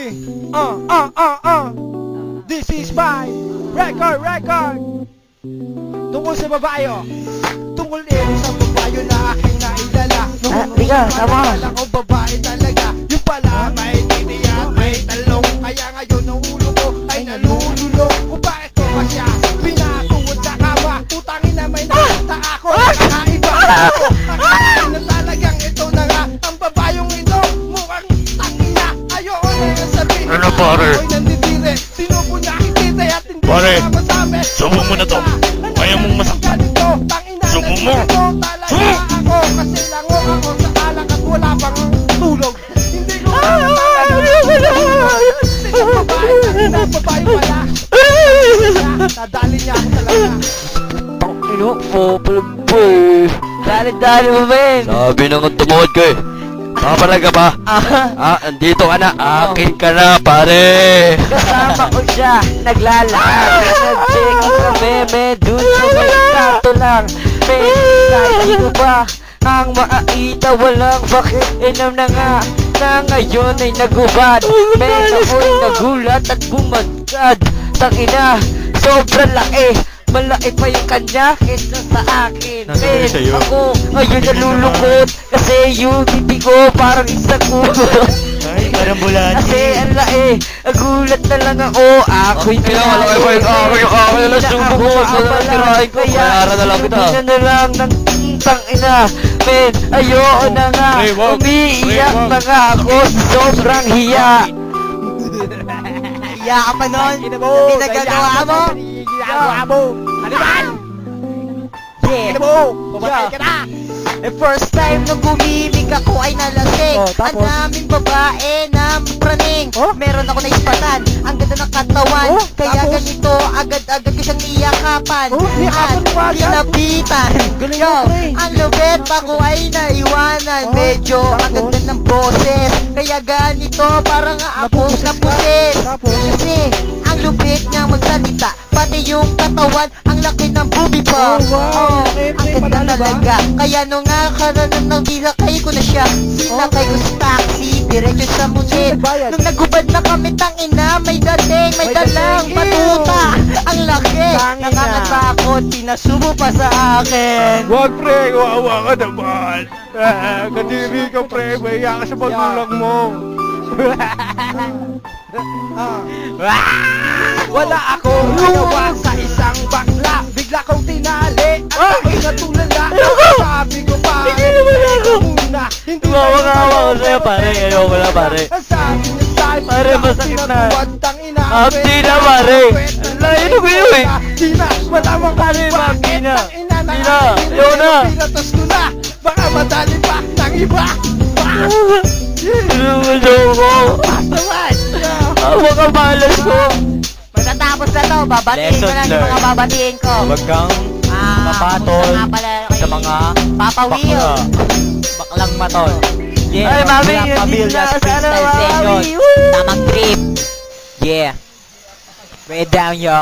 Sige. This is my record. Tungkol sa babae, tungkol din sa babae na aking nailala. Tiga, tama. Akala ko babae talaga. Yung pala may titi at may talong. Kaya ngayon ang ulo ko ay nalululong. Kung bakit ko pa siya pinatuod sa kama. Utangin na may nakita ako. Nakaiba ako. Akala na talagang ito na nga. Ang babayong ito mukhang tangina. Ayoko na yung sabihin. Ano, pare? Ako'y nanditire. Sino po nakikita at hindi Pare, na masabi. subo mo na to. Kaya mong masaktan. Subo mo. Ako kasi lango ako sa alak at wala pang tulog. Hindi ko babae pala. Nadali niya ako talaga. Ino, boy. Dali mo, men. Sabi nang tumuhod ko eh. Kapalaga ba? Andito ka na. Akin ka na, pare. Kasama ko siya, naglalakad. Nag-check sa meme, dun sa may kanto lang. Men, kahit ko ba ang makakita, walang bakit. Inom na nga, na ngayon ay nagubad. Men, ako'y nagulat at bumagkad. Tangina, sobrang laki. Malaki pa yung kanya kaysa sa akin. Men, ako ngayon nalulungkot kasi yung hindi ko parang isang ulo. Ay, karambulati. Kasi ang laki, nagulat na lang ako. Ako'y Malaki pa yung akin na lang subo ko. Tirahin ko, bayaran na lang kita. Kaya na lang ng tangina. Men, ayoko na nga. Umiiyak na nga ako sa sobrang hiya. Hiya ka pa nun? Pinagagawa mo? Ginagawa mo. Hannibal! Yeah. Babae ka na. First time nung gumimik ako ay nalasing. Ang daming babae na praning. Meron ako naispatan. Ang ganda ng katawan. Kaya ganito, agad-agad ko siyang niyakapan. Niyakapan mo agad? Kinapitan. Yo, ang lubet ako ay naiwanan. Medyo ang ganda ng boses. Kaya ganito, parang aapos na pusin. Kasi ang lupit niyang magsalita. Pati yung katawan, ang laki ng boobie pa. Ang ganda talaga. Kaya nung nakaranan ng dilakay ko na siya, sinakay ko sa taxi, diretso sa munit. Nung nagubad na kami, tangina, may dating, may dalang patuta. Ang laki, nakakatakot, pinasubo pa sa akin. Wag pre, wawa ka naman. Kadiri ka pre, maya ka sa magulang mo. Wala akong nagawa sa isang bakla. Bigla kong tinali at ako'y natulala. Sabi ko pa, muna. Hindi Wawa ko sa'yo, pare. Ayoko na, pare. Sabi niya sa'yo, Pare, masakit na. Tangina, Abdi na, pare. Layo ko yun eh. Di na, malamang Pare, manggi na. Di na, Ayaw na. pinatas ko na. Baka madali pa ng iba. Ano ko? Naman. Awa ka malas ko. Pagkatapos na to, babatiin ko lang yung mga babatiin ko. Huwag kang mapatol nga pala sa mga Papa Will. baklang matol. Ay, mami, Walang yun pamilya, din na. freestyle Sana, session. mami. Tamang trip. Yeah. Way down, yo.